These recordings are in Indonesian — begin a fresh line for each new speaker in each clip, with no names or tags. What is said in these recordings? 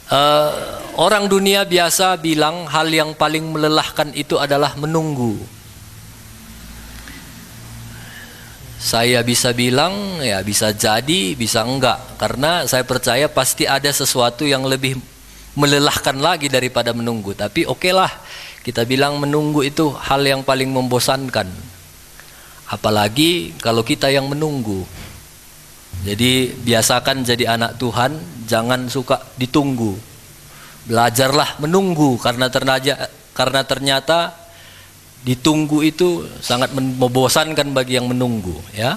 Eh, Orang dunia biasa bilang hal yang paling melelahkan itu adalah menunggu. Saya bisa bilang ya bisa jadi, bisa enggak. Karena saya percaya pasti ada sesuatu yang lebih melelahkan lagi daripada menunggu. Tapi oke lah, kita bilang menunggu itu hal yang paling membosankan. Apalagi kalau kita yang menunggu. Jadi biasakan jadi anak Tuhan, jangan suka ditunggu. Belajarlah menunggu karena ternyata ditunggu itu sangat membosankan bagi yang menunggu, ya.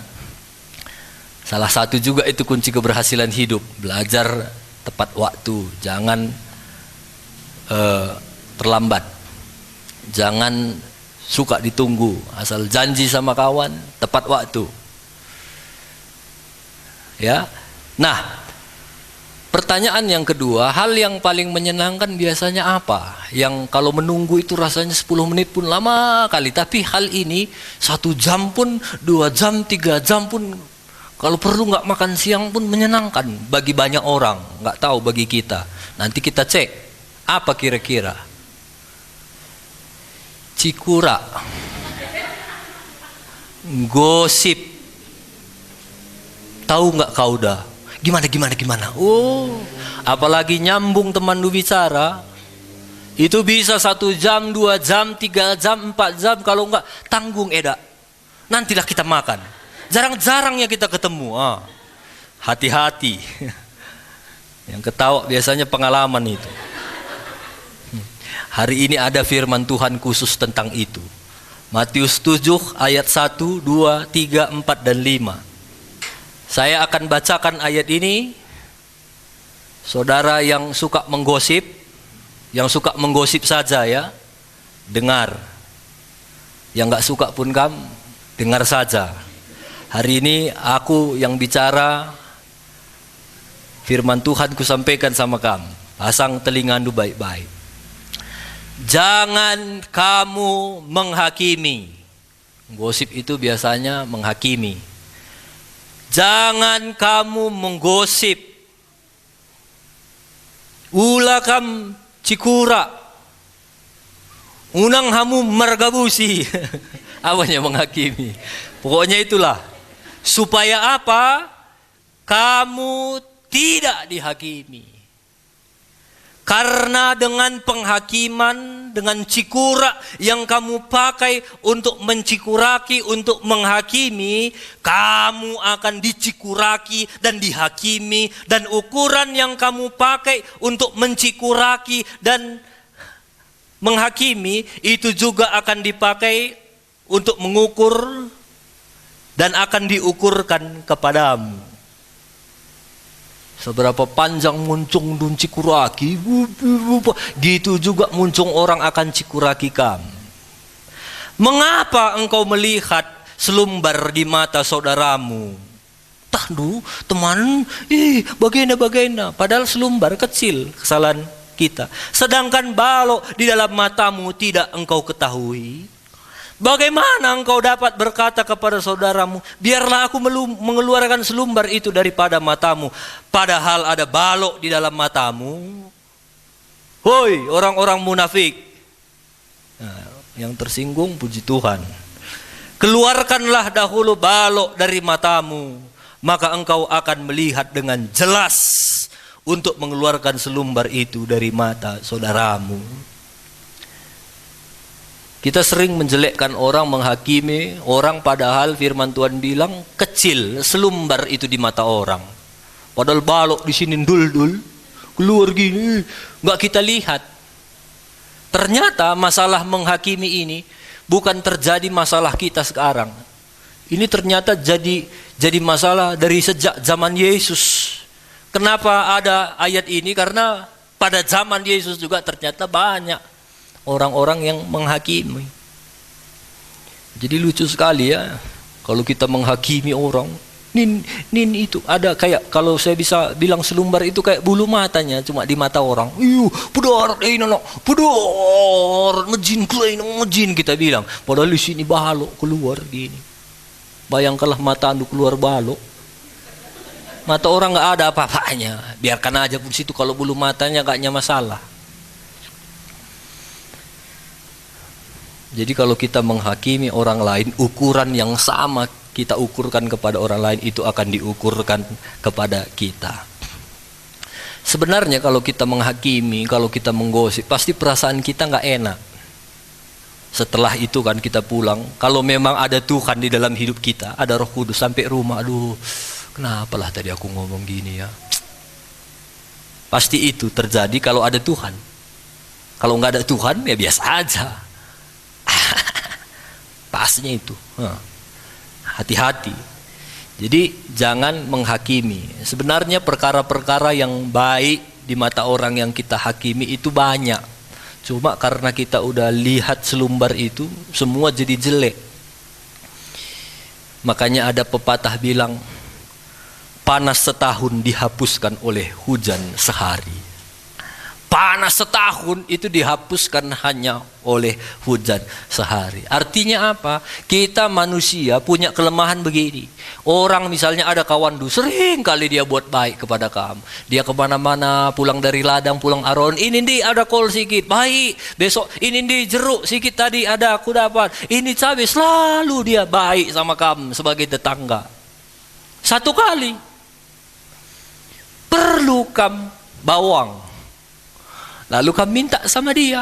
Salah satu juga itu kunci keberhasilan hidup. Belajar tepat waktu, jangan terlambat. Jangan suka ditunggu, asal janji sama kawan tepat waktu. Ya. Nah, pertanyaan yang kedua, hal yang paling menyenangkan biasanya apa? Yang kalau menunggu itu rasanya 10 menit pun lama kali. Tapi hal ini 1 jam pun, 2 jam, 3 jam pun, kalau perlu nggak makan siang pun menyenangkan bagi banyak orang. Nggak tahu bagi kita. Nanti kita cek, apa kira-kira? Cikura. Gosip. Tahu nggak kau dah? Gimana? Oh, apalagi nyambung teman lu bicara. Itu bisa 1 jam, 2 jam, 3 jam, 4 jam. Kalau enggak, tanggung Eda. Nantilah kita makan. Jarang-jarangnya kita ketemu. Hati-hati. Yang ketawa biasanya pengalaman itu. Hari ini ada firman Tuhan khusus tentang itu. Matius 7 ayat 1, 2, 3, 4, dan 5. Saya akan bacakan ayat ini. Saudara yang suka menggosip, yang suka menggosip saja ya, dengar. Yang gak suka pun kamu, dengar saja. Hari ini aku yang bicara, firman Tuhan ku sampaikan sama kamu. Pasang telinganmu baik-baik. Jangan kamu menghakimi. Gosip itu biasanya menghakimi. Jangan kamu menggosip. Ulah kam cikura. Unang hamu margabusi. Apanya menghakimi? Pokoknya itulah. Supaya apa? Kamu tidak dihakimi. Karena dengan penghakiman, dengan cikura yang kamu pakai untuk mencikuraki, untuk menghakimi, kamu akan dicikuraki dan dihakimi. Dan ukuran yang kamu pakai untuk mencikuraki dan menghakimi, itu juga akan dipakai untuk mengukur dan akan diukurkan kepadamu. Seberapa panjang muncung dun cikuraki, gitu juga muncung orang akan cikuraki kamu. Mengapa engkau melihat selumbar di mata saudaramu? Tandu, teman, bagaimana? Padahal selumbar kecil kesalahan kita. Sedangkan balok di dalam matamu tidak engkau ketahui. Bagaimana engkau dapat berkata kepada saudaramu, biarlah aku mengeluarkan selumbar itu daripada matamu, padahal ada balok di dalam matamu? Hoi, orang-orang munafik. Nah, yang tersinggung puji Tuhan. Keluarkanlah dahulu balok dari matamu, maka engkau akan melihat dengan jelas untuk mengeluarkan selumbar itu dari mata saudaramu. Kita sering menjelekkan orang, menghakimi orang, padahal firman Tuhan bilang kecil selumbar itu di mata orang. Padahal balok di sini dul-dul, keluar gini, nggak kita lihat. Ternyata masalah menghakimi ini bukan terjadi masalah kita sekarang. Ini ternyata jadi masalah dari sejak zaman Yesus. Kenapa ada ayat ini? Karena pada zaman Yesus juga ternyata banyak orang-orang yang menghakimi. Jadi lucu sekali ya, kalau kita menghakimi orang. Nin itu ada kayak, kalau saya bisa bilang selumbar itu kayak bulu matanya cuma di mata orang. Pudar, ngejin kita bilang. Padahal di sini balok keluar gini. Bayangkanlah mata anda keluar balok. Mata orang nggak ada apa-apanya. Biarkan aja pun situ, kalau bulu matanya nggaknya masalah. Jadi kalau kita menghakimi orang lain, ukuran yang sama kita ukurkan kepada orang lain itu akan diukurkan kepada kita. Sebenarnya kalau kita menghakimi, kalau kita menggosip, pasti perasaan kita nggak enak. Setelah itu kan kita pulang, kalau memang ada Tuhan di dalam hidup kita, ada Roh Kudus, sampai rumah, aduh, kenapalah tadi aku ngomong gini ya. Pasti itu terjadi kalau ada Tuhan. Kalau nggak ada Tuhan ya biasa aja. Pastinya itu. Hati-hati. Jadi jangan menghakimi. Sebenarnya perkara-perkara yang baik di mata orang yang kita hakimi itu banyak. Cuma karena kita udah lihat selumbar itu, semua jadi jelek. Makanya ada pepatah bilang, panas setahun dihapuskan oleh hujan sehari. Panas setahun itu dihapuskan hanya oleh hujan sehari. Artinya apa? Kita manusia punya kelemahan begini. Orang misalnya ada kawan dulu, sering kali dia buat baik kepada kamu. Dia kemana-mana, pulang dari ladang, pulang aron. Ini nih ada kol sedikit, baik. Besok ini nih jeruk sedikit tadi ada, aku dapat. Ini cabai, selalu dia baik sama kamu sebagai tetangga. Satu kali, perlu kamu bawang. Lalu kami minta sama dia,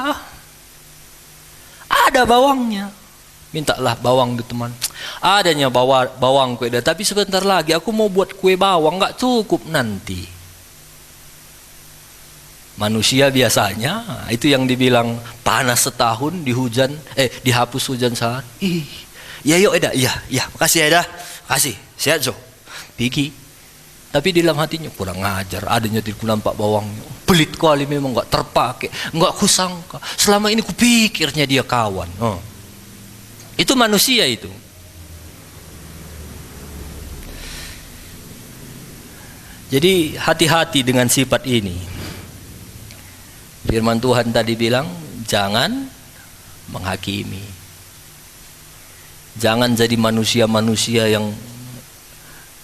ada bawangnya, mintalah bawang tuh teman. Adanya bawang kue dah, tapi sebentar lagi aku mau buat kue bawang, nggak cukup nanti. Manusia biasanya itu yang dibilang panas setahun dihapus hujan sehari. Ya yuk Eda, ya makasih Eda, kasih, sehat Jo, Piki. Tapi di dalam hatinya kurang ngajar, adanya di nampak bawangnya, pelit kali memang, nggak terpakai, nggak kusangka. Selama ini kupikirnya dia kawan. Itu manusia itu. Jadi hati-hati dengan sifat ini. Firman Tuhan tadi bilang, jangan menghakimi. Jangan jadi manusia-manusia yang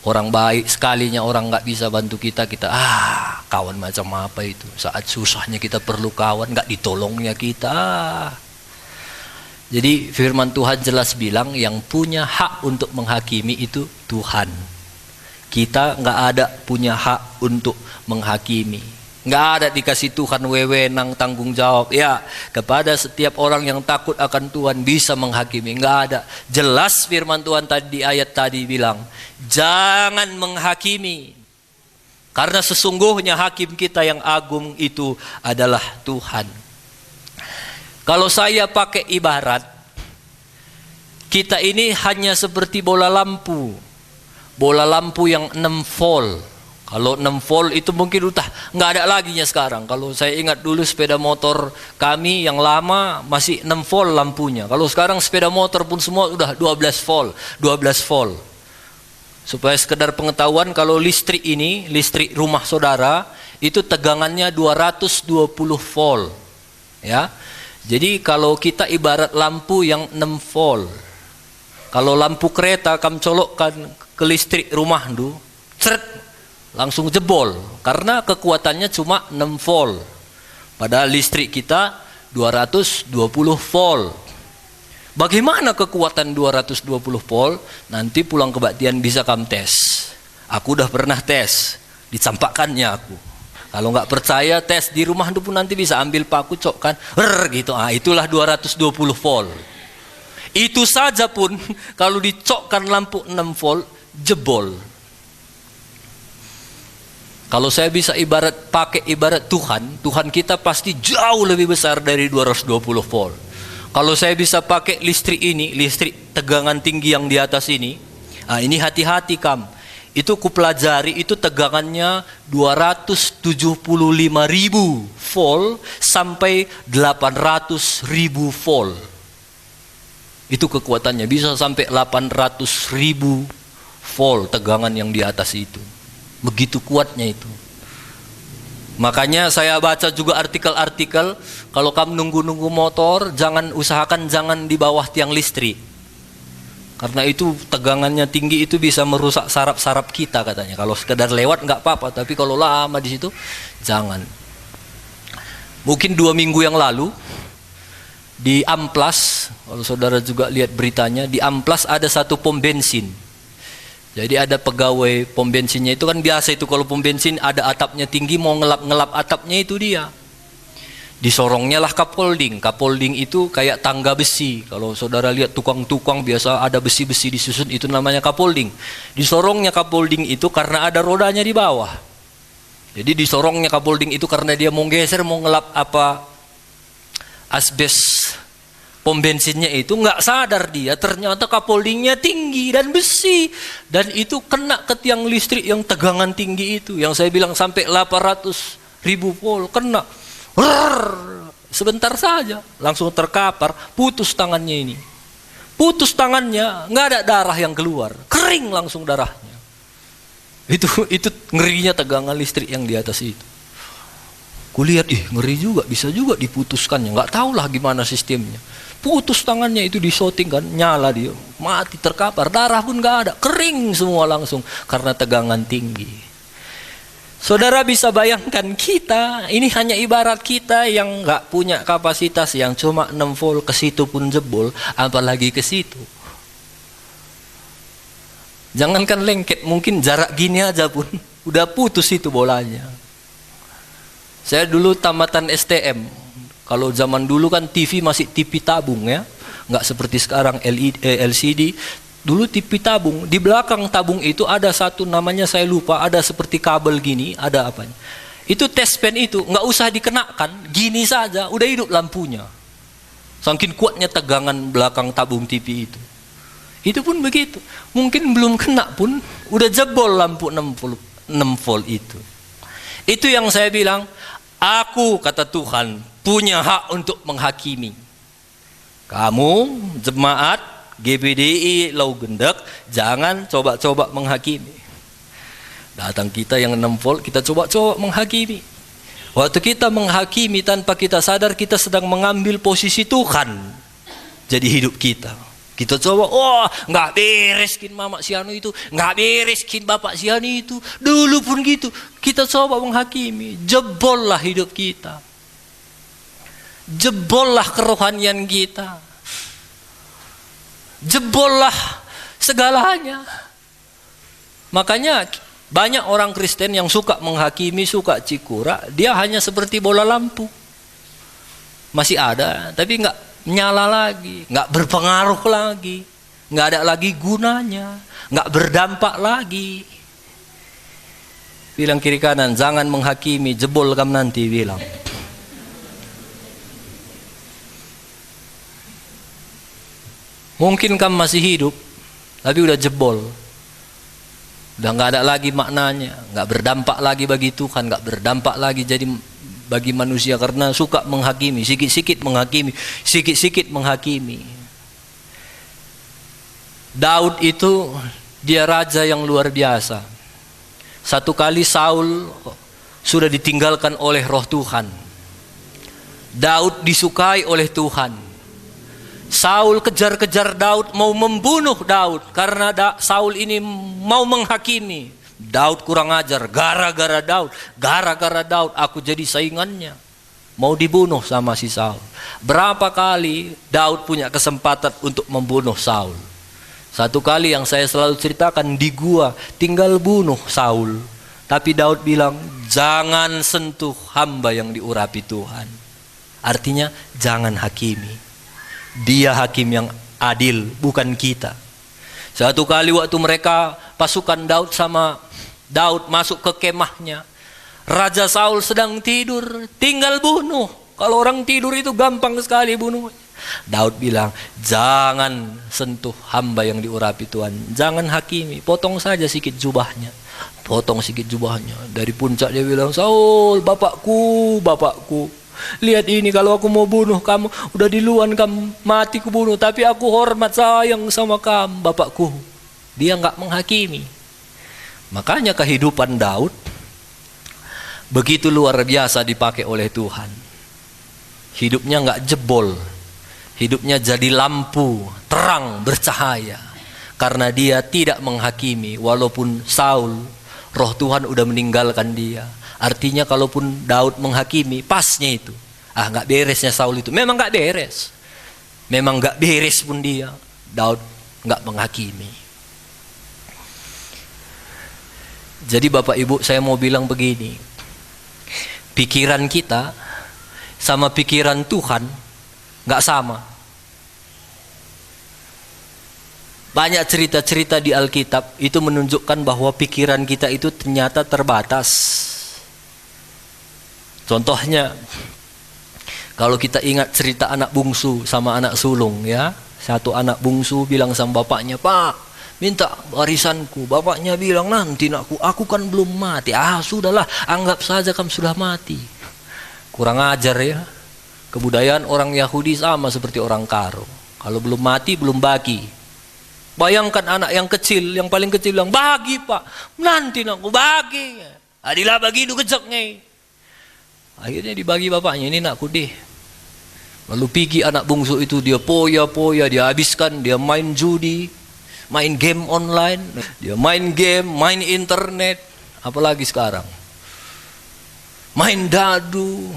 orang baik, sekalinya orang nggak bisa bantu kita kawan macam apa itu. Saat susahnya kita perlu kawan, nggak ditolongnya kita. Jadi firman Tuhan jelas bilang yang punya hak untuk menghakimi itu Tuhan. Kita nggak ada punya hak untuk menghakimi. Nggak ada dikasih Tuhan wewenang tanggung jawab. Ya, kepada setiap orang yang takut akan Tuhan bisa menghakimi. Nggak ada. Jelas firman Tuhan tadi di ayat tadi bilang, jangan menghakimi. Karena sesungguhnya hakim kita yang agung itu adalah Tuhan. Kalau saya pakai ibarat, kita ini hanya seperti bola lampu. Bola lampu yang 6 volt. Kalau 6 volt itu mungkin udah nggak ada laginya sekarang. Kalau saya ingat dulu sepeda motor kami yang lama masih 6 volt lampunya. Kalau sekarang sepeda motor pun semua udah 12 volt, 12 volt. Supaya sekedar pengetahuan, kalau listrik ini, listrik rumah saudara itu tegangannya 220 volt. Ya. Jadi kalau kita ibarat lampu yang 6 volt. Kalau lampu kereta kamu colokkan ke listrik rumah dulu, langsung jebol karena kekuatannya cuma 6 volt. Padahal listrik kita 220 volt. Bagaimana kekuatan 220 volt? Nanti pulang kebaktian bisa kamu tes. Aku udah pernah tes, dicampakkannya aku. Kalau nggak percaya tes di rumah itu pun nanti bisa ambil paku cokkan, gitu. Itulah 220 volt. Itu saja pun kalau dicokkan lampu 6 volt jebol. Kalau saya bisa pakai ibarat Tuhan, Tuhan kita pasti jauh lebih besar dari 220 volt. Kalau saya bisa pakai listrik ini, listrik tegangan tinggi yang di atas ini, ini hati-hati kamu. Itu kupelajari, itu tegangannya 275.000 volt sampai 800.000 volt. Itu kekuatannya, bisa sampai 800.000 volt tegangan yang di atas itu. Begitu kuatnya itu. Makanya saya baca juga artikel-artikel, kalau kamu nunggu-nunggu motor, usahakan jangan di bawah tiang listrik. Karena itu tegangannya tinggi itu bisa merusak saraf-saraf kita katanya. Kalau sekedar lewat nggak apa-apa, tapi kalau lama di situ jangan. Mungkin 2 minggu yang lalu di Amplas, kalau saudara juga lihat beritanya, di Amplas ada satu pom bensin. Jadi ada pegawai pom bensinnya itu kan biasa itu kalau pom bensin ada atapnya tinggi, mau ngelap-ngelap atapnya itu dia. Disorongnya lah Kapolding. Kapolding itu kayak tangga besi. Kalau saudara lihat tukang-tukang biasa ada besi-besi disusun, itu namanya Kapolding. Disorongnya Kapolding itu karena ada rodanya di bawah. Jadi disorongnya Kapolding itu karena dia mau geser, mau ngelap apa asbes pom bensinnya itu, nggak sadar dia ternyata Kapoldingnya tinggi dan besi, dan itu kena ke tiang listrik yang tegangan tinggi itu, yang saya bilang sampai 800.000 volt kena. Sebentar saja langsung terkapar, putus tangannya ini. Putus tangannya, nggak ada darah yang keluar, kering langsung darahnya. Itu ngerinya tegangan listrik yang di atas itu. Kulihat, ngeri juga, bisa juga diputuskannya. Nggak tahulah gimana sistemnya. Putus tangannya itu disoting kan, nyala dia, mati terkapar, darah pun nggak ada, kering semua langsung karena tegangan tinggi. Saudara bisa bayangkan kita, ini hanya ibarat kita yang nggak punya kapasitas, yang cuma 6 volt, ke situ pun jebol, apalagi ke situ. Jangankan lengket, mungkin jarak gini aja pun udah putus itu bolanya. Saya dulu tamatan STM. Kalau zaman dulu kan TV masih TV tabung ya, nggak seperti sekarang LCD. Dulu TV tabung, di belakang tabung itu ada satu namanya saya lupa, ada seperti kabel gini, ada apanya. Itu tespen itu nggak usah dikenakan, gini saja udah hidup lampunya. Saking kuatnya tegangan belakang tabung TV itu. Itu pun begitu. Mungkin belum kena pun udah jebol lampu 6 volt itu. Itu yang saya bilang, aku kata Tuhan punya hak untuk menghakimi. Kamu jemaat GBDI Laugendak jangan coba-coba menghakimi. Datang kita yang 6 volt, kita coba-coba menghakimi. Waktu kita menghakimi tanpa kita sadar, kita sedang mengambil posisi Tuhan jadi hidup kita. Kita coba, nggak bereskin mama sianu itu, nggak bereskin bapak sianu itu. Dulu pun gitu, kita coba menghakimi, jebollah hidup kita, jebollah kerohanian kita, jebollah segalanya. Makanya banyak orang Kristen yang suka menghakimi, suka cikura, dia hanya seperti bola lampu. Masih ada, tapi nggak nyala lagi, nggak berpengaruh lagi, nggak ada lagi gunanya, nggak berdampak lagi. Bilang kiri kanan, jangan menghakimi, jebol kamu nanti, bilang. Mungkin kamu masih hidup, tapi udah jebol. Udah nggak ada lagi maknanya, nggak berdampak lagi bagi Tuhan, nggak berdampak lagi jadi bagi manusia karena suka menghakimi, sikit-sikit menghakimi, sikit-sikit menghakimi. Daud itu dia raja yang luar biasa. Satu kali Saul sudah ditinggalkan oleh roh Tuhan. Daud disukai oleh Tuhan. Saul kejar-kejar Daud, mau membunuh Daud karena Saul ini mau menghakimi. Daud kurang ajar, gara-gara Daud aku jadi saingannya, mau dibunuh sama si Saul. Berapa kali Daud punya kesempatan untuk membunuh Saul. Satu kali yang saya selalu ceritakan, di gua tinggal bunuh Saul, tapi Daud bilang jangan sentuh hamba yang diurapi Tuhan. Artinya jangan hakimi, dia hakim yang adil, bukan kita. Satu kali waktu mereka pasukan Daud masuk ke kemahnya, Raja Saul sedang tidur, tinggal bunuh. Kalau orang tidur itu gampang sekali bunuh. Daud bilang, jangan sentuh hamba yang diurapi Tuhan, jangan hakimi, potong saja sikit jubahnya. Potong sikit jubahnya. Dari puncak dia bilang, Saul, bapakku, lihat ini, kalau aku mau bunuh kamu, udah duluan kamu mati ku bunuh, tapi aku hormat sayang sama kamu, bapakku. Dia nggak menghakimi. Makanya kehidupan Daud begitu luar biasa dipakai oleh Tuhan. Hidupnya nggak jebol, hidupnya jadi lampu terang bercahaya. karena dia tidak menghakimi. Walaupun Saul, roh Tuhan udah meninggalkan dia. Artinya kalaupun Daud menghakimi, pasnya itu. Nggak beresnya Saul itu. Memang nggak beres. Memang nggak beres pun dia. Daud nggak menghakimi. Jadi Bapak Ibu, saya mau bilang begini. Pikiran kita sama pikiran Tuhan nggak sama. Banyak cerita-cerita di Alkitab itu menunjukkan bahwa pikiran kita itu ternyata terbatas. Contohnya, kalau kita ingat cerita anak bungsu sama anak sulung ya. Satu anak bungsu bilang sama bapaknya, "Pak, minta warisanku." Bapaknya bilang, "Nanti aku kan belum mati." Sudahlah, anggap saja kamu sudah mati. Kurang ajar ya. Kebudayaan orang Yahudi sama seperti orang Karo. Kalau belum mati, belum bagi. Bayangkan anak yang kecil, yang paling kecil bilang, "Bagi Pak, nanti aku bagi." Adilah bagi itu keceknya. Akhirnya dibagi bapaknya, "Ini nakku deh." Lalu pergi anak bungsu itu, dia poya-poya, dia habiskan, dia main judi, main game online, dia main game, main internet, apalagi sekarang. Main dadu.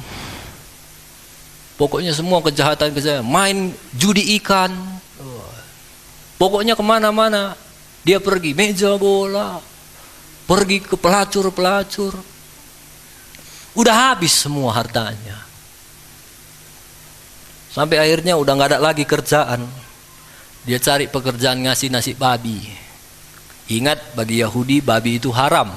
Pokoknya semua kejahatan-kejahatan, main judi ikan. Pokoknya kemana-mana dia pergi, meja bola, pergi ke pelacur-pelacur. Udah habis semua hartanya. Sampai akhirnya udah gak ada lagi kerjaan. Dia cari pekerjaan ngasih nasi babi. Ingat, bagi Yahudi babi itu haram.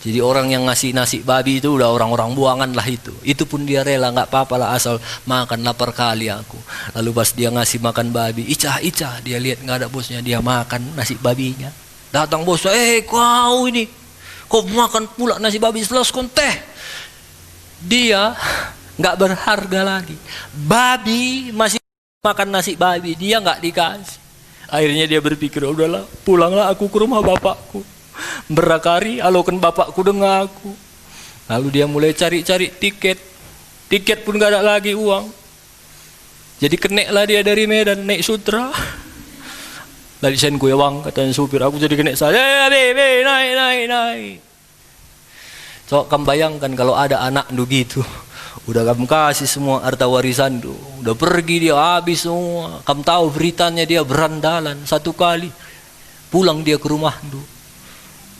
Jadi orang yang ngasih nasi babi itu udah orang-orang buangan lah itu. Itu pun dia rela, gak apa-apa lah asal makan, lapar kali aku. Lalu pas dia ngasih makan babi, Icah, dia lihat gak ada bosnya, dia makan nasi babinya. Datang bosnya, kau ini, kau makan pula nasi babi setelah kon teh. Dia gak berharga lagi. Babi masih makan nasi babi, dia gak dikasih. Akhirnya dia berpikir, udahlah, pulanglah aku ke rumah bapakku. Berakari, alokan bapakku dengan aku. Lalu dia mulai cari-cari tiket. Tiket pun gak ada lagi uang. Jadi keneklah dia dari Medan naik Sutra. Dari sen gue wang, katanya supir, aku jadi kenek saya. Naik. So, kamu bayangkan kalau ada anak lu gitu. Udah kamu kasih semua harta warisan tuh. Udah pergi dia habis semua. Kamu tahu beritanya dia berandalan satu kali. Pulang dia ke rumah tuh.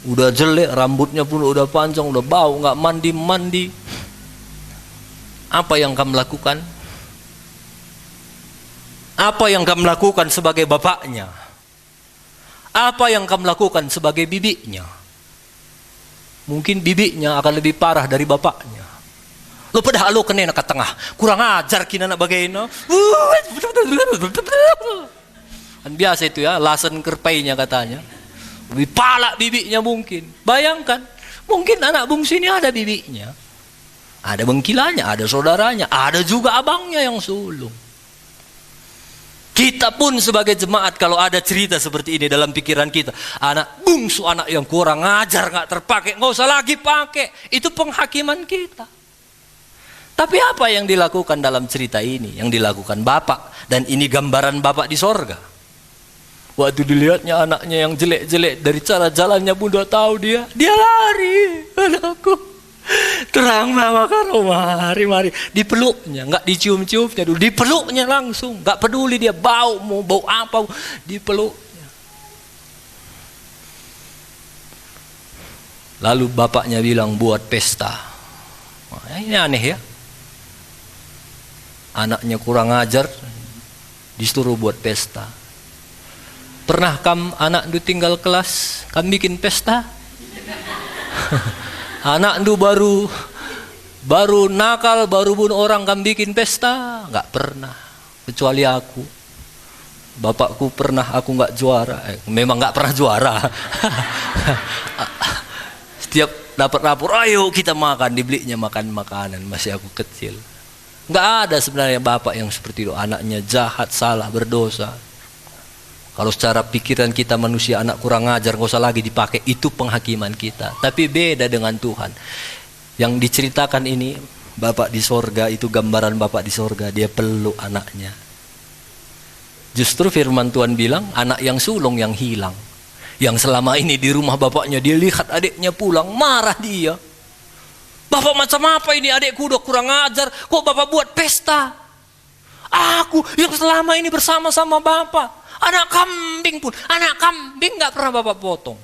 Udah jelek, rambutnya pun udah panjang, udah bau, nggak mandi. Apa yang kamu lakukan? Apa yang kamu lakukan sebagai bapaknya? Apa yang kamu lakukan sebagai bibinya? Mungkin bibinya akan lebih parah dari bapaknya. Lo pada lo kena ke tengah, kurang ajar kina nak bagaimana? Kan biasa itu ya, lasen kerpainya katanya. Lebih palak bibinya mungkin. Bayangkan, mungkin anak bungsu ini ada bibinya, ada bengkilanya, ada saudaranya, ada juga abangnya yang sulung. Kita pun sebagai jemaat kalau ada cerita seperti ini dalam pikiran kita, anak bungsu, anak yang kurang ajar, gak terpakai, gak usah lagi pakai. Itu penghakiman kita. Tapi apa yang dilakukan dalam cerita ini? Yang dilakukan Bapak, dan ini gambaran Bapak di sorga. Waktu dilihatnya anaknya yang jelek-jelek, dari cara jalannya pun udah tahu dia lari. Anakku, terang mama karo, mari. Dipeluknya, nggak dicium-ciumnya dulu, dipeluknya langsung. Nggak peduli dia bau, mau bau apa, dipeluknya. Lalu bapaknya bilang buat pesta. Ini aneh ya. Anaknya kurang ajar, disuruh buat pesta. Pernah anak itu tinggal kelas, bikin pesta? Anak itu baru nakal, baru bunuh orang, bikin pesta? Nggak pernah, kecuali aku. Bapakku pernah, aku nggak juara. Memang nggak pernah juara. Setiap dapat rapor, ayo kita makan, dibelinya makan makanan, masih aku kecil. Nggak ada sebenarnya bapak yang seperti itu, anaknya jahat, salah, berdosa. Kalau secara pikiran kita manusia, anak kurang ajar, nggak usah lagi dipakai, itu penghakiman kita. Tapi beda dengan Tuhan. Yang diceritakan ini, Bapak di sorga, itu gambaran Bapak di sorga, dia peluk anaknya. Justru firman Tuhan bilang anak yang sulung yang hilang. Yang selama ini di rumah bapaknya, dia lihat adiknya pulang, marah dia. Bapak macam apa ini, adikku udah kurang ajar, kok bapak buat pesta? Aku yang selama ini bersama-sama bapak, anak kambing gak pernah bapak potong.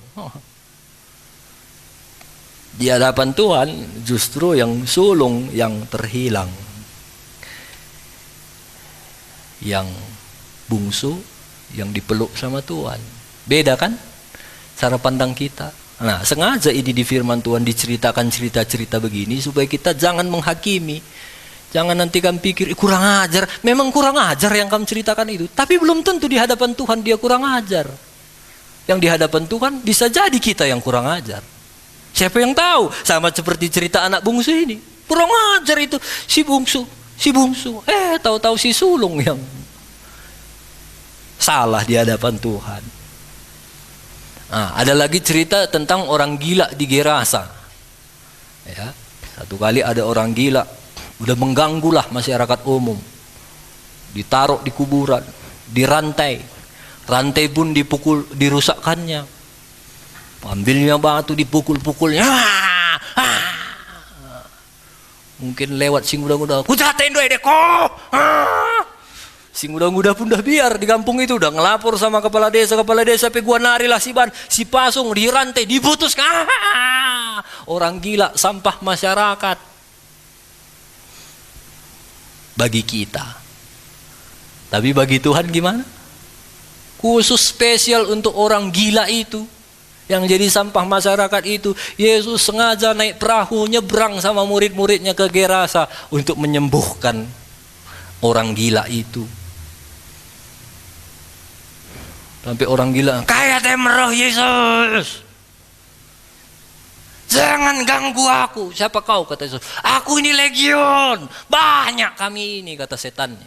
Di hadapan Tuhan justru yang sulung yang terhilang, yang bungsu yang dipeluk sama Tuhan. Beda kan cara pandang kita. Nah, sengaja ini di firman Tuhan diceritakan cerita-cerita begini supaya kita jangan menghakimi. Jangan nanti kamu pikir kurang ajar. Memang kurang ajar yang kamu ceritakan itu, tapi belum tentu di hadapan Tuhan dia kurang ajar. Yang di hadapan Tuhan bisa jadi kita yang kurang ajar. Siapa yang tahu? Sama seperti cerita anak bungsu ini. Kurang ajar itu si bungsu. Tahu-tahu si sulung yang salah di hadapan Tuhan. Nah, ada lagi cerita tentang orang gila di Gerasa. Ya, satu kali ada orang gila, udah mengganggulah masyarakat umum. Ditaruh di kuburan, dirantai. Rantai pun dipukul, dirusakkannya. Ambilnya batu, dipukul-pukulnya. Mungkin lewat sing udah-udah. Kujatain doy deko. Sing udah pun dah biar di kampung itu udah ngelapor sama kepala desa pe gua nari lah si pasung dirantai diputus. Orang gila sampah masyarakat bagi kita. Tapi bagi Tuhan gimana? Khusus spesial untuk orang gila itu yang jadi sampah masyarakat itu. Yesus sengaja naik perahu nyebrang sama murid-muridnya ke Gerasa untuk menyembuhkan orang gila itu. Sampai orang gila, kayak temeroh Yesus, jangan ganggu aku. Siapa kau? Kata Yesus. Aku ini legion, banyak kami ini, kata setannya.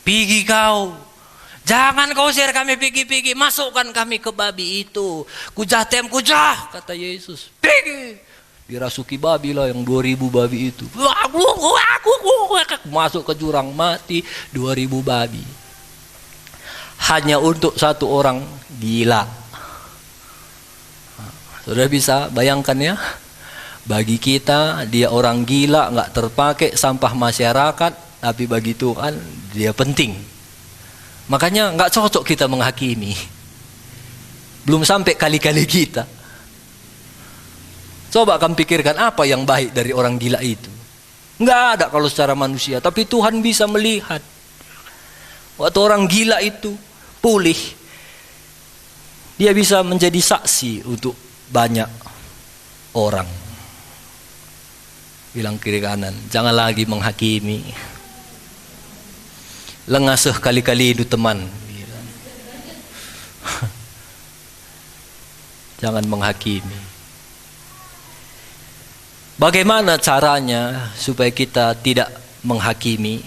Pergi kau, jangan kau usir kami, pergi, masukkan kami ke babi itu. Kujah, kata Yesus. Pergi. Dirasuki babi lah yang 2000 babi itu. Aku masuk ke jurang, mati 2000 babi. Hanya untuk satu orang gila. Sudah bisa bayangkan ya? Bagi kita dia orang gila, nggak terpakai, sampah masyarakat, tapi bagi Tuhan dia penting. Makanya nggak cocok kita menghakimi. Belum sampai kali-kali kita. Coba kamu pikirkan apa yang baik dari orang gila itu. Nggak ada kalau secara manusia, tapi Tuhan bisa melihat. Waktu orang gila itu pulih, dia bisa menjadi saksi untuk banyak orang. Bilang kiri kanan, jangan lagi menghakimi. Lengasuh kali-kali itu teman. Jangan menghakimi. Bagaimana caranya supaya kita tidak menghakimi?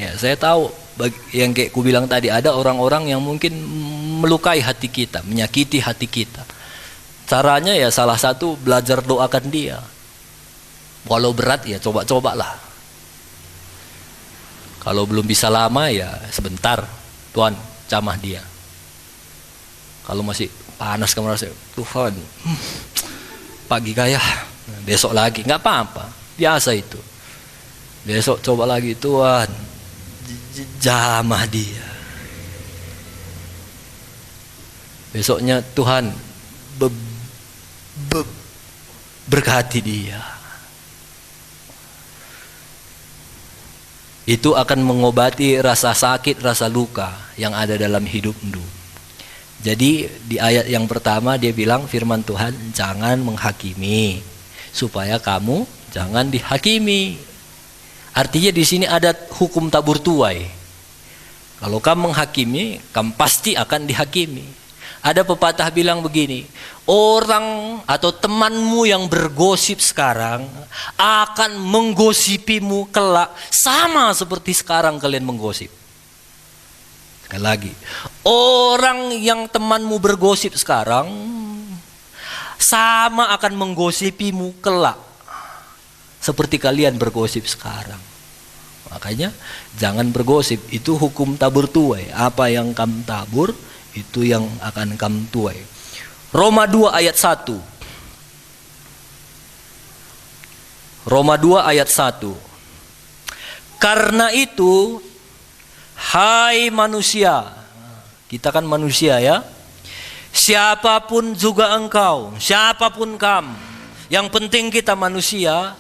Ya, saya tahu yang kayak ku bilang tadi, ada orang-orang yang mungkin melukai hati kita, menyakiti hati kita. Caranya ya salah satu belajar doakan dia. Walau berat ya coba-cobalah. Kalau belum bisa lama ya sebentar, Tuhan jamah dia. Kalau masih panas kamu rasa, Tuhan pagi kaya, besok lagi, nggak apa-apa, biasa itu. Besok coba lagi, Tuhan jamah dia. Besoknya Tuhan berkati dia. Itu akan mengobati rasa sakit, rasa luka yang ada dalam hidupmu. Jadi di ayat yang pertama dia bilang, firman Tuhan, jangan menghakimi supaya kamu jangan dihakimi. Artinya di sini ada hukum tabur tuai. Kalau kamu menghakimi, kamu pasti akan dihakimi. Ada pepatah bilang begini, orang atau temanmu yang bergosip sekarang akan menggosipimu kelak sama seperti sekarang kalian menggosip. Sekali lagi, orang yang temanmu bergosip sekarang sama akan menggosipimu kelak seperti kalian bergosip sekarang. Makanya jangan bergosip, itu hukum tabur tuai. Apa yang kamu tabur, itu yang akan kamu tuai. Roma 2 ayat 1. Roma 2 ayat 1. Karena itu, hai manusia, kita kan manusia ya, siapapun juga engkau, siapapun kamu, yang penting kita manusia,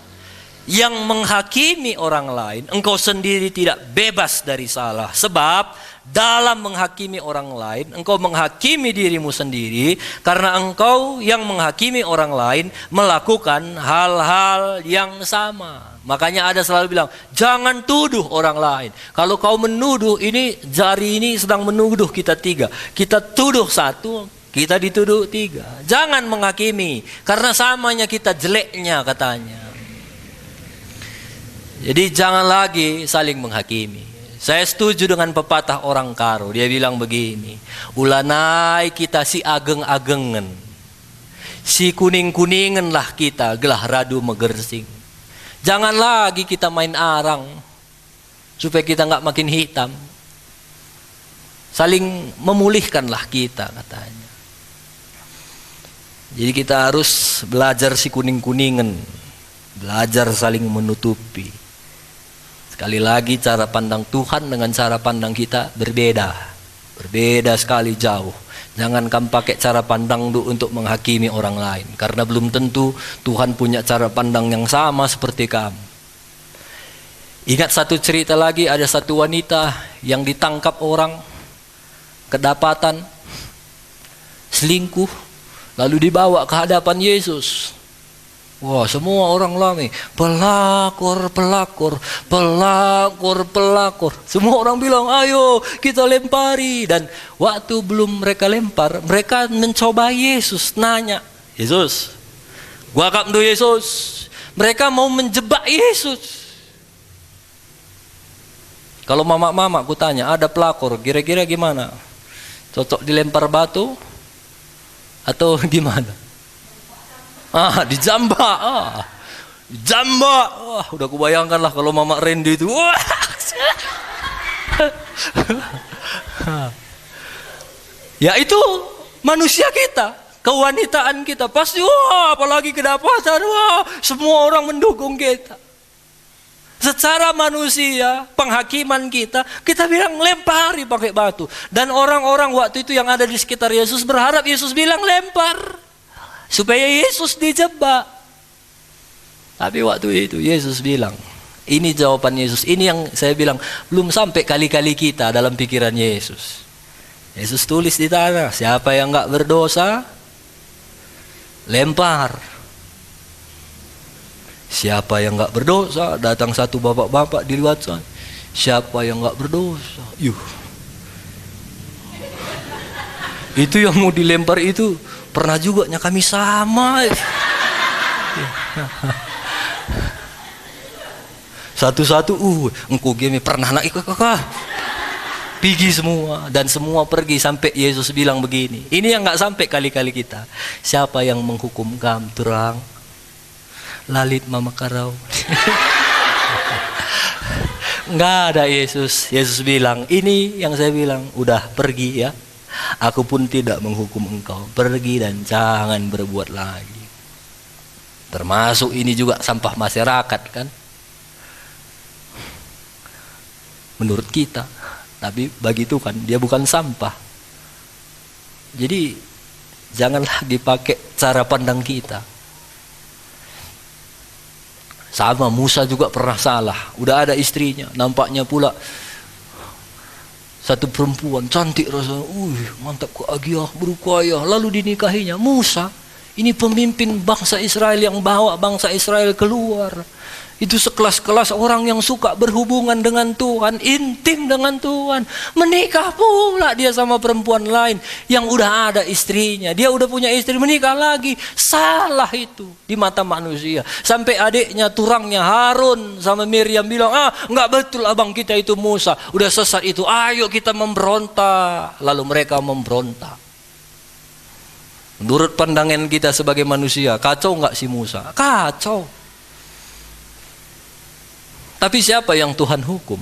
yang menghakimi orang lain, engkau sendiri tidak bebas dari salah. Sebab dalam menghakimi orang lain, engkau menghakimi dirimu sendiri, karena engkau yang menghakimi orang lain melakukan hal-hal yang sama. Makanya ada selalu bilang, jangan tuduh orang lain. Kalau kau menuduh, ini jari ini sedang menuduh kita 3. Kita tuduh 1, kita dituduh 3. Jangan menghakimi, karena samanya kita jeleknya katanya. Jadi jangan lagi saling menghakimi. Saya setuju dengan pepatah orang Karo. Dia bilang begini, ulanai kita si ageng-agengen, si kuning-kuningen lah kita, gelah radu megersing. Jangan lagi kita main arang, supaya kita nggak makin hitam. Saling memulihkanlah kita katanya. Jadi kita harus belajar si kuning-kuningen, belajar saling menutupi. Sekali lagi cara pandang Tuhan dengan cara pandang kita berbeda. Berbeda sekali jauh. Jangan kamu pakai cara pandang untuk menghakimi orang lain. Karena belum tentu Tuhan punya cara pandang yang sama seperti kamu. Ingat satu cerita lagi, ada satu wanita yang ditangkap orang, kedapatan selingkuh, lalu dibawa ke hadapan Yesus. Wah, semua orang lami, pelakor. Semua orang bilang, ayo kita lempari. Dan waktu belum mereka lempar, mereka mencoba Yesus, nanya, Yesus, gua kapndo Yesus. Mereka mau menjebak Yesus. Kalau mama-mama aku tanya, ada pelakor, kira-kira gimana? Cocok dilempar batu atau gimana? Dijambak. Dijambak. Udah kubayangkan lah kalau Mama Randy itu. Ya itu manusia kita, kewanitaan kita. Pasti apalagi kedapatan, semua orang mendukung kita. Secara manusia, penghakiman kita bilang lempari pakai batu. Dan orang-orang waktu itu yang ada di sekitar Yesus berharap Yesus bilang lempar, supaya Yesus dijebak. Tapi waktu itu Yesus bilang, ini jawaban Yesus. Ini yang saya bilang, belum sampai kali-kali kita dalam pikiran Yesus. Yesus tulis di tanah, siapa yang enggak berdosa, lempar. Siapa yang enggak berdosa, datang satu bapak-bapak di luar sana. Siapa yang enggak berdosa, itu yang mau dilempar itu pernah juga kami sama. Satu-satu, engkau gini pernah nak ikut kakak. Pergi semua, dan semua pergi sampai Yesus bilang begini. Ini yang nggak sampai kali-kali kita. Siapa yang menghukum kamu terang? Lalit mama karau. Nggak ada Yesus. Yesus bilang, ini yang saya bilang, udah pergi ya. Aku pun tidak menghukum engkau. Pergi dan jangan berbuat lagi. Termasuk ini juga sampah masyarakat kan. Menurut kita. Tapi bagi Tuhan dia bukan sampah. Jadi jangan lagi pakai cara pandang kita. Sama Musa juga pernah salah. Udah ada istrinya. Nampaknya pula satu perempuan cantik rasanya, mantap keagiah, berukayah, lalu dinikahinya Musa. Ini pemimpin bangsa Israel yang bawa bangsa Israel keluar. Itu sekelas-kelas orang yang suka berhubungan dengan Tuhan, intim dengan Tuhan. Menikah pula dia sama perempuan lain yang udah ada istrinya. Dia udah punya istri, menikah lagi. Salah itu di mata manusia. Sampai adiknya, turangnya Harun sama Miriam bilang, enggak betul abang kita itu Musa. Udah sesat itu, ayo kita memberontak. Lalu mereka memberontak. Menurut pandangan kita sebagai manusia, kacau enggak si Musa? Kacau. Tapi siapa yang Tuhan hukum?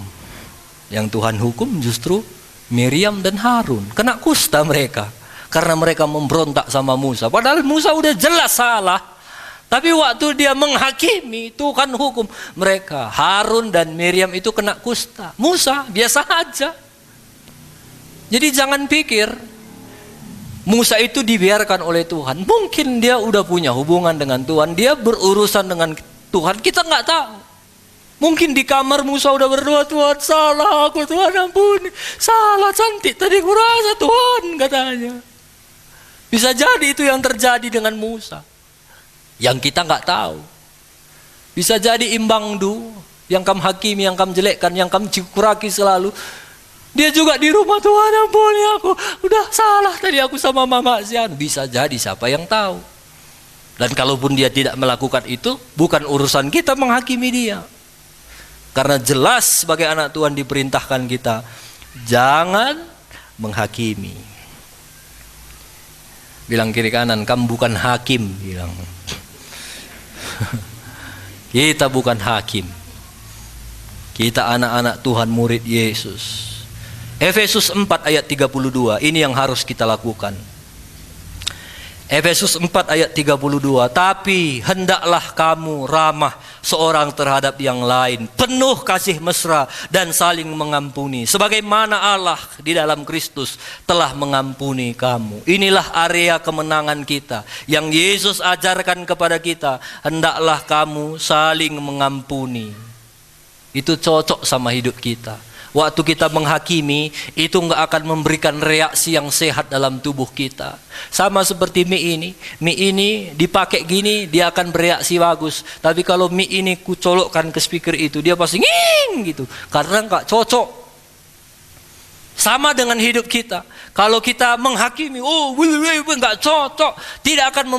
Yang Tuhan hukum justru Miriam dan Harun. Kena kusta mereka karena mereka memberontak sama Musa. Padahal Musa udah jelas salah. Tapi waktu dia menghakimi, Tuhan hukum mereka. Harun dan Miriam itu kena kusta. Musa biasa aja. Jadi jangan pikir Musa itu dibiarkan oleh Tuhan. Mungkin dia udah punya hubungan dengan Tuhan, dia berurusan dengan Tuhan, kita nggak tahu. Mungkin di kamar Musa udah berdoa, Tuhan salah aku, Tuhan ampuni, salah cantik tadi kurasa Tuhan katanya. Bisa jadi itu yang terjadi dengan Musa, yang kita nggak tahu. Bisa jadi imbang du, yang kamu hakimi, yang kamu jelekkan, yang kamu cikuraki selalu, dia juga di rumah, Tuhan ampuni aku, udah salah tadi aku sama Mama Zian. Bisa jadi, siapa yang tahu. Dan kalaupun dia tidak melakukan itu, bukan urusan kita menghakimi dia. Karena jelas sebagai anak Tuhan diperintahkan kita, jangan menghakimi. Bilang kiri kanan, kamu bukan hakim, bilang. Kita bukan hakim. Kita anak-anak Tuhan, murid Yesus. Efesus 4 ayat 32, ini yang harus kita lakukan. Efesus 4 ayat 32, tapi hendaklah kamu ramah seorang terhadap yang lain, penuh kasih mesra dan saling mengampuni, sebagaimana Allah di dalam Kristus telah mengampuni kamu. Inilah area kemenangan kita yang Yesus ajarkan kepada kita. Hendaklah kamu saling mengampuni. Itu cocok sama hidup kita. Waktu kita menghakimi, itu nggak akan memberikan reaksi yang sehat dalam tubuh kita. Sama seperti mie ini dipakai gini, dia akan bereaksi bagus. Tapi kalau mie ini kucolokkan ke speaker itu, dia pasti nging gitu, karena nggak cocok. Sama dengan hidup kita. Kalau kita menghakimi, nggak cocok, tidak akan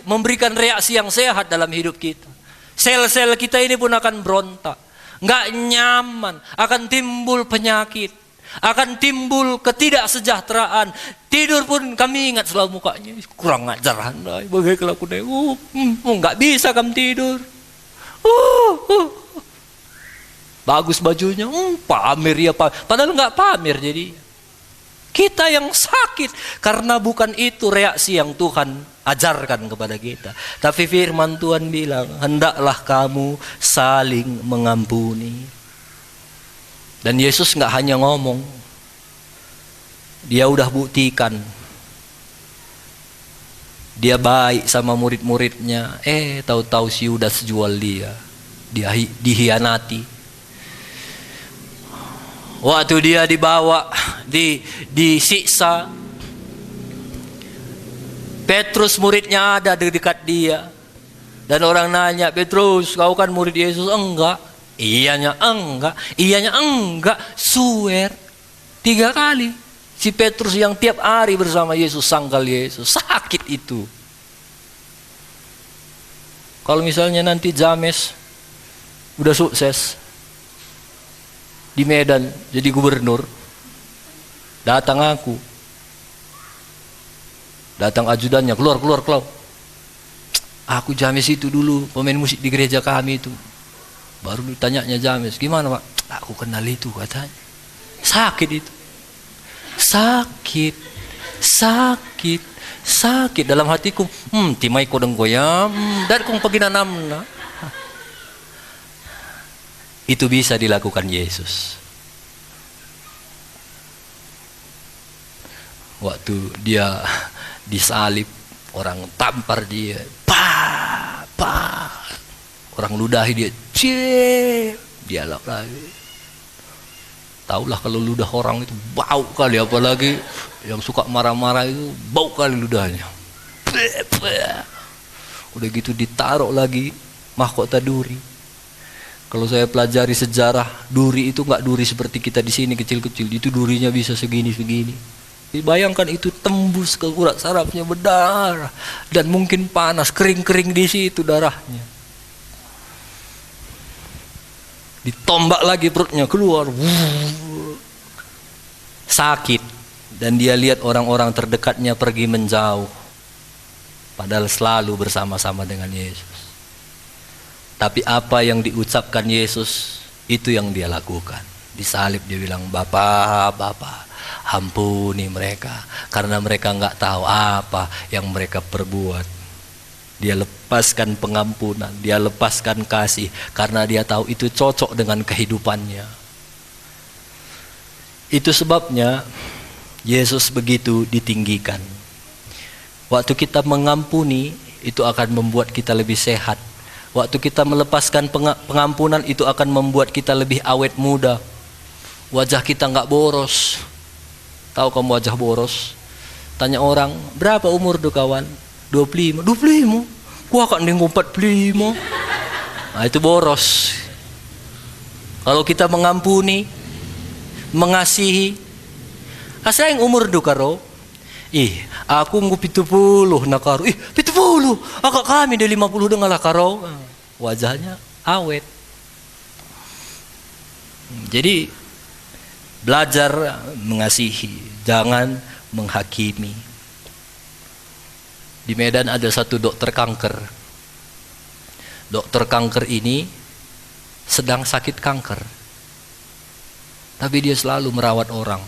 memberikan reaksi yang sehat dalam hidup kita. Sel-sel kita ini pun akan berontak. Nggak nyaman, akan timbul penyakit, akan timbul ketidaksejahteraan. Tidur pun kami ingat selalu mukanya, kurang ajar Anda, bagai kelakuan nggak bisa kamu tidur. Bagus bajunya, pamer ya, padahal nggak pamer. Jadi kita yang sakit karena bukan itu reaksi yang Tuhan ajarkan kepada kita. Tapi firman Tuhan bilang, hendaklah kamu saling mengampuni. Dan Yesus nggak hanya ngomong, dia udah buktikan. Dia baik sama murid-muridnya. Tahu-tahu si Yudas jual dia dihianati. Waktu dia dibawa, disiksa, Petrus muridnya ada di dekat dia. Dan orang nanya, Petrus, kau kan murid Yesus? Enggak. Iyanya enggak. Iyanya enggak. Swear 3 kali. Si Petrus yang tiap hari bersama Yesus, sangkal Yesus. Sakit itu. Kalau misalnya nanti James udah sukses di Medan jadi gubernur, datang aku, datang ajudannya, keluar. Aku James itu dulu pemain musik di gereja kami itu. Baru ditanyanya James, gimana Pak? Aku kenal itu katanya. Sakit itu, sakit dalam hatiku. Timai kodeng goyam, dan kong paginanamna. Itu bisa dilakukan Yesus. Waktu dia disalib, orang tampar dia, orang ludahi dia, dia lagi. Taulah kalau ludah orang itu bau kali, apalagi yang suka marah-marah itu bau kali ludahnya. Udah gitu ditaruh lagi mahkota duri. Kalau saya pelajari sejarah, duri itu nggak duri seperti kita di sini kecil-kecil, itu durinya bisa segini. Bayangkan itu tembus ke urat sarafnya, berdarah, dan mungkin panas, kering di situ darahnya. Ditombak lagi perutnya keluar, sakit, dan dia lihat orang-orang terdekatnya pergi menjauh, padahal selalu bersama-sama dengan Yesus. Tapi apa yang diucapkan Yesus Itu yang dia lakukan. Disalib dia bilang, Bapa, ampuni mereka, karena mereka nggak tahu apa yang mereka perbuat. Dia lepaskan pengampunan, dia lepaskan kasih, karena dia tahu itu cocok dengan kehidupannya. Itu sebabnya Yesus begitu ditinggikan. Waktu kita mengampuni, itu akan membuat kita lebih sehat. Waktu kita melepaskan pengampunan, itu akan membuat kita lebih awet muda. Wajah kita nggak boros. Tahu kamu wajah boros? Tanya orang, berapa umur do kawan? 25. 25? Gua kan nengok 45. Nah, itu boros. Kalau kita mengampuni, mengasihi, asal yang umur do karo. Aku ngu 70 nak karo. 70. Akak kami dari 50 dengan lah karo. Wajahnya awet. Jadi belajar mengasihi, jangan menghakimi. Di Medan ada satu dokter kanker. Dokter kanker ini sedang sakit kanker, tapi dia selalu merawat orang.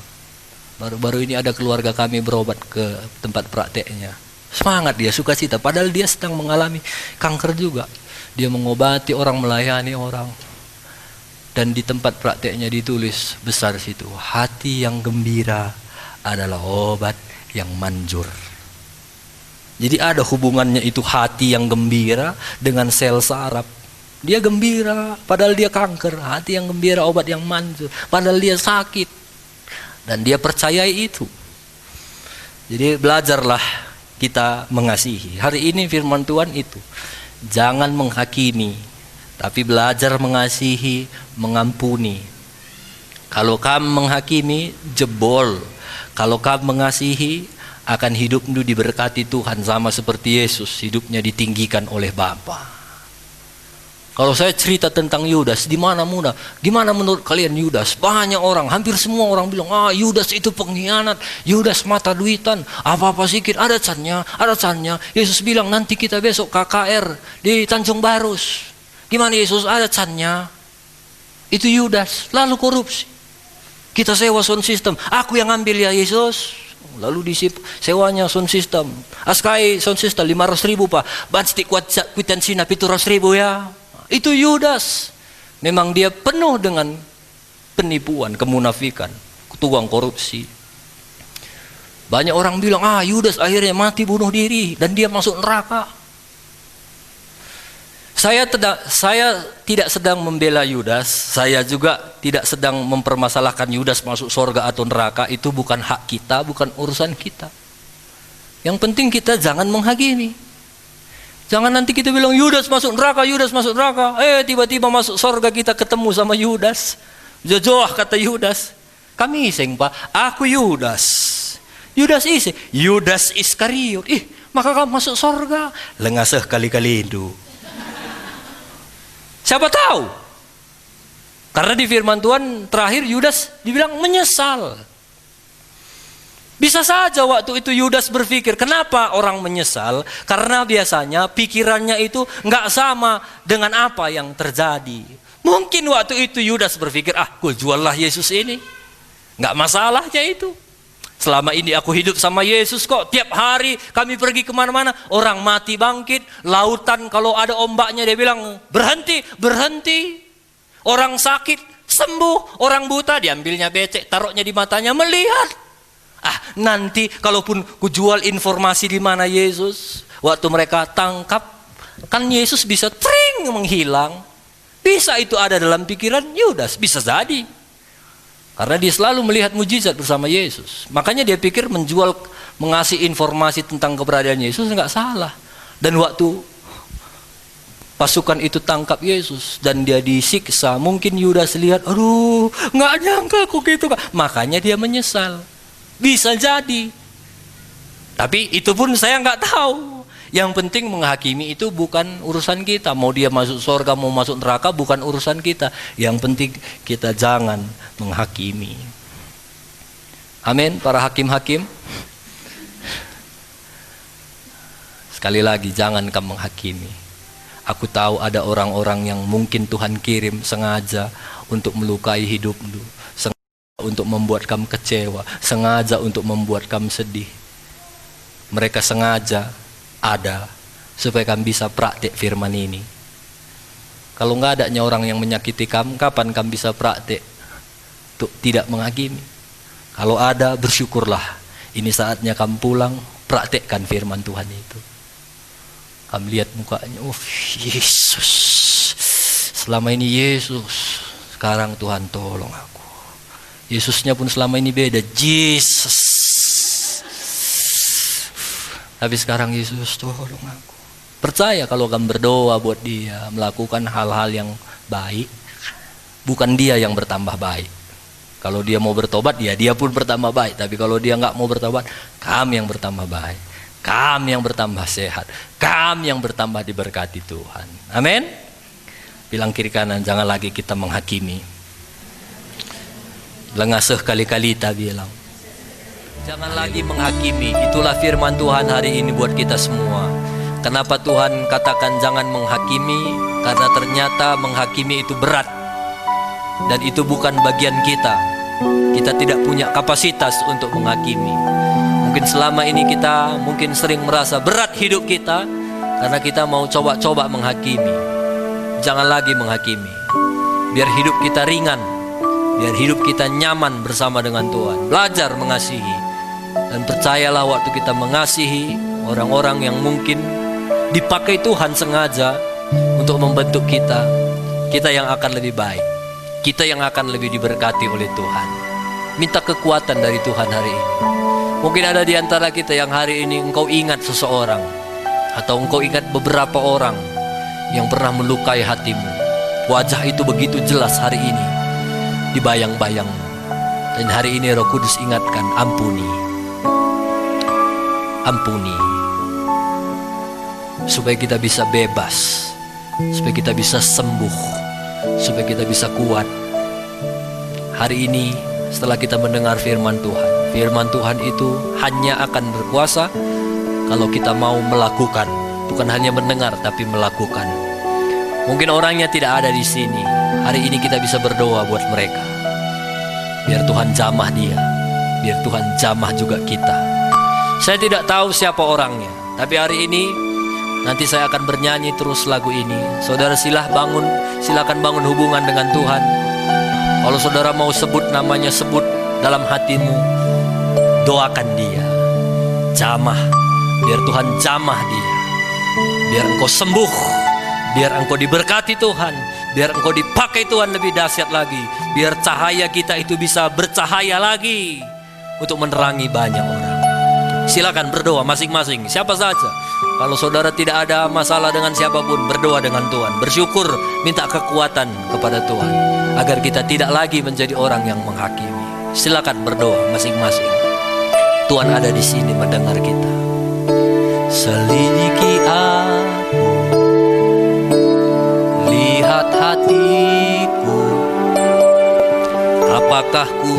Baru-baru ini ada keluarga kami berobat ke tempat prakteknya. Semangat dia, sukacita, padahal dia sedang mengalami kanker juga. Dia mengobati orang, melayani orang. Dan di tempat prakteknya ditulis besar situ, hati yang gembira adalah obat yang manjur. Jadi ada hubungannya itu hati yang gembira dengan sel saraf. Dia gembira padahal dia kanker, hati yang gembira obat yang manjur padahal dia sakit. Dan dia percayai itu. Jadi belajarlah kita mengasihi. Hari ini firman Tuhan itu, jangan menghakimi, tapi belajar mengasihi, mengampuni. Kalau kamu menghakimi, jebol. Kalau kamu mengasihi, akan hidupmu diberkati Tuhan sama seperti Yesus, hidupnya ditinggikan oleh Bapa. Kalau saya cerita tentang Yudas, di mana muda? Gimana menurut kalian Yudas? Banyak orang, hampir semua orang bilang, Yudas itu pengkhianat, Yudas mata duitan, apa-apa sedikit ada cannya, ada cannya. Yesus bilang nanti kita besok KKR di Tanjung Barus. Gimana Yesus ada cannya? Itu Yudas, lalu korupsi. Kita sewa sound system, aku yang ambil ya Yesus. Lalu sewanya sound system. Askai sound system 500.000 pak. Banstik kwitansinya 700.000 ya. Itu Yudas. Memang dia penuh dengan penipuan, kemunafikan, tukang korupsi. Banyak orang bilang, Yudas akhirnya mati bunuh diri dan dia masuk neraka. Saya tidak sedang membela Yudas. Saya juga tidak sedang mempermasalahkan Yudas masuk surga atau neraka. Itu bukan hak kita, bukan urusan kita. Yang penting kita jangan menghakimi. Jangan nanti kita bilang Yudas masuk neraka, Yudas masuk neraka. Tiba-tiba masuk surga kita ketemu sama Yudas. Jojoh kata Yudas. Kami iseng pak, aku Yudas. Yudas isi, Yudas Iskariot. Maka kamu masuk surga. Lengaseh kali-kali itu. Siapa tahu? Karena di firman Tuhan terakhir Yudas dibilang menyesal. Bisa saja waktu itu Yudas berpikir, kenapa orang menyesal? Karena biasanya pikirannya itu nggak sama dengan apa yang terjadi. Mungkin waktu itu Yudas berpikir, gue juallah Yesus ini. Nggak masalahnya itu. Selama ini aku hidup sama Yesus kok. Tiap hari kami pergi kemana-mana. Orang mati bangkit. Lautan kalau ada ombaknya dia bilang berhenti, berhenti. Orang sakit sembuh. Orang buta diambilnya becek. Taruhnya di matanya melihat. Nanti kalaupun ku jual informasi di mana Yesus. Waktu mereka tangkap. Kan Yesus bisa tring menghilang. Bisa itu ada dalam pikiran Yudas. Bisa jadi. Karena dia selalu melihat mujizat bersama Yesus. Makanya dia pikir mengasih informasi tentang keberadaan Yesus nggak salah. Dan waktu pasukan itu tangkap Yesus dan dia disiksa, mungkin Yudas lihat, aduh, nggak nyangka kok gitu. Makanya dia menyesal. Bisa jadi. Tapi itu pun saya nggak tahu. Yang penting menghakimi itu bukan urusan kita. Mau dia masuk surga, mau masuk neraka, bukan urusan kita. Yang penting kita jangan menghakimi. Amin, para hakim-hakim. Sekali lagi, jangan kamu menghakimi. Aku tahu ada orang-orang yang mungkin Tuhan kirim sengaja untuk melukai hidupmu, sengaja untuk membuat kamu kecewa, sengaja untuk membuat kamu sedih. Mereka sengaja ada supaya kamu bisa praktik firman ini. Kalau nggak adanya orang yang menyakiti kamu, kapan kamu bisa praktik untuk tidak menghakimi? Kalau ada, bersyukurlah. Ini saatnya kamu pulang, praktikkan firman Tuhan itu. Kamu lihat mukanya, oh Yesus, selama ini Yesus, sekarang Tuhan tolong aku. Yesusnya pun selama ini beda, Jesus. Tapi sekarang Yesus tolong aku. Percaya kalau kamu berdoa buat dia, melakukan hal-hal yang baik, bukan dia yang bertambah baik. Kalau dia mau bertobat, ya dia pun bertambah baik. Tapi kalau dia nggak mau bertobat, kamu yang bertambah baik, kamu yang bertambah sehat, kamu yang bertambah diberkati Tuhan. Amin. Bilang kiri kanan, jangan lagi kita menghakimi. Lengasuh kali-kali tak bilang. Jangan lagi menghakimi. Itulah firman Tuhan hari ini buat kita semua. Kenapa Tuhan katakan jangan menghakimi? Karena ternyata menghakimi itu berat. Dan itu bukan bagian kita. Kita tidak punya kapasitas untuk menghakimi. Mungkin selama ini kita mungkin sering merasa berat hidup kita karena kita mau coba-coba menghakimi. Jangan lagi menghakimi. Biar hidup kita ringan, biar hidup kita nyaman bersama dengan Tuhan. Belajar mengasihi. Dan percayalah waktu kita mengasihi orang-orang yang mungkin dipakai Tuhan sengaja untuk membentuk kita, kita yang akan lebih baik, kita yang akan lebih diberkati oleh Tuhan. Minta kekuatan dari Tuhan hari ini. Mungkin ada di antara kita yang hari ini engkau ingat seseorang, atau engkau ingat beberapa orang yang pernah melukai hatimu. Wajah itu begitu jelas hari ini dibayang-bayangmu. Dan hari ini Roh Kudus ingatkan, ampuni. Ampuni. Supaya kita bisa bebas, supaya kita bisa sembuh, supaya kita bisa kuat. Hari ini setelah kita mendengar firman Tuhan itu hanya akan berkuasa kalau kita mau melakukan, bukan hanya mendengar tapi melakukan. Mungkin orangnya tidak ada di sini. Hari ini kita bisa berdoa buat mereka. Biar Tuhan jamah dia, biar Tuhan jamah juga kita. Saya tidak tahu siapa orangnya, tapi hari ini nanti saya akan bernyanyi terus lagu ini. Saudara silakan bangun hubungan dengan Tuhan. Kalau saudara mau sebut namanya, sebut dalam hatimu. Doakan dia. Jamah. Biar Tuhan jamah dia. Biar engkau sembuh. Biar engkau diberkati Tuhan. Biar engkau dipakai Tuhan lebih dahsyat lagi. Biar cahaya kita itu bisa bercahaya lagi untuk menerangi banyak orang. Silakan berdoa masing-masing, siapa saja. Kalau saudara tidak ada masalah dengan siapapun, berdoa dengan Tuhan. Bersyukur, minta kekuatan kepada Tuhan agar kita tidak lagi menjadi orang yang menghakimi. Silakan berdoa masing-masing. Tuhan ada di sini mendengar kita. Selidiki aku, lihat hatiku, apakah ku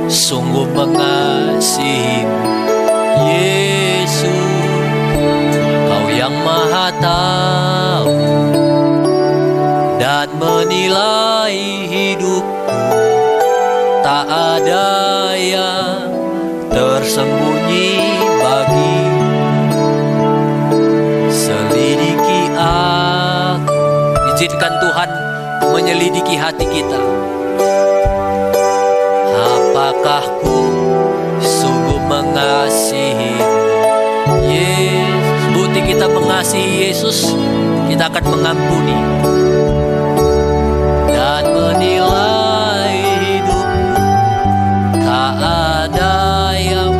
sungguh mengasihimu, Yesus. Kau yang Maha tahu dan menilai hidupku, tak ada yang tersembunyi bagi. Selidiki aku, izinkan Tuhan menyelidiki hati kita. Apakah ku sungguh mengasihi Yesus? Bukti kita mengasihi Yesus, kita akan mengampuni dan menilai hidup. Tak ada yang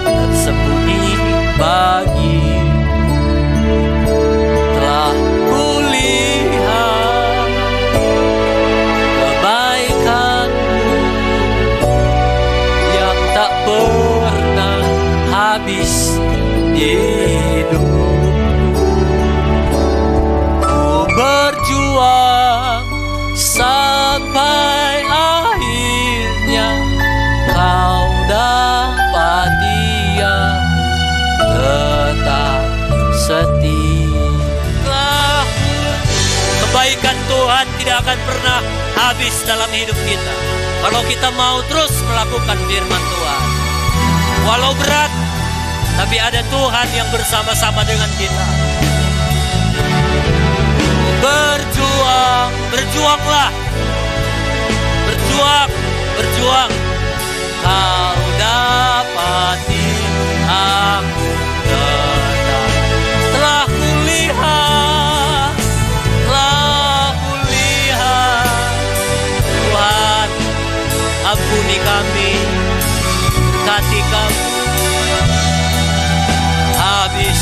tersembunyi bagi. Telah kulihat kebaikan-Mu yang tak pernah habis di hidupku. Ku berjuang akan pernah habis dalam hidup kita. Kalau kita mau terus melakukan firman Tuhan. Walau berat, tapi ada Tuhan yang bersama-sama dengan kita. Berjuang, berjuanglah. Berjuang, berjuang. Kau dapati aku tetap. Telah kulihat Tuhan, ampuni kami, berkati kami. Habis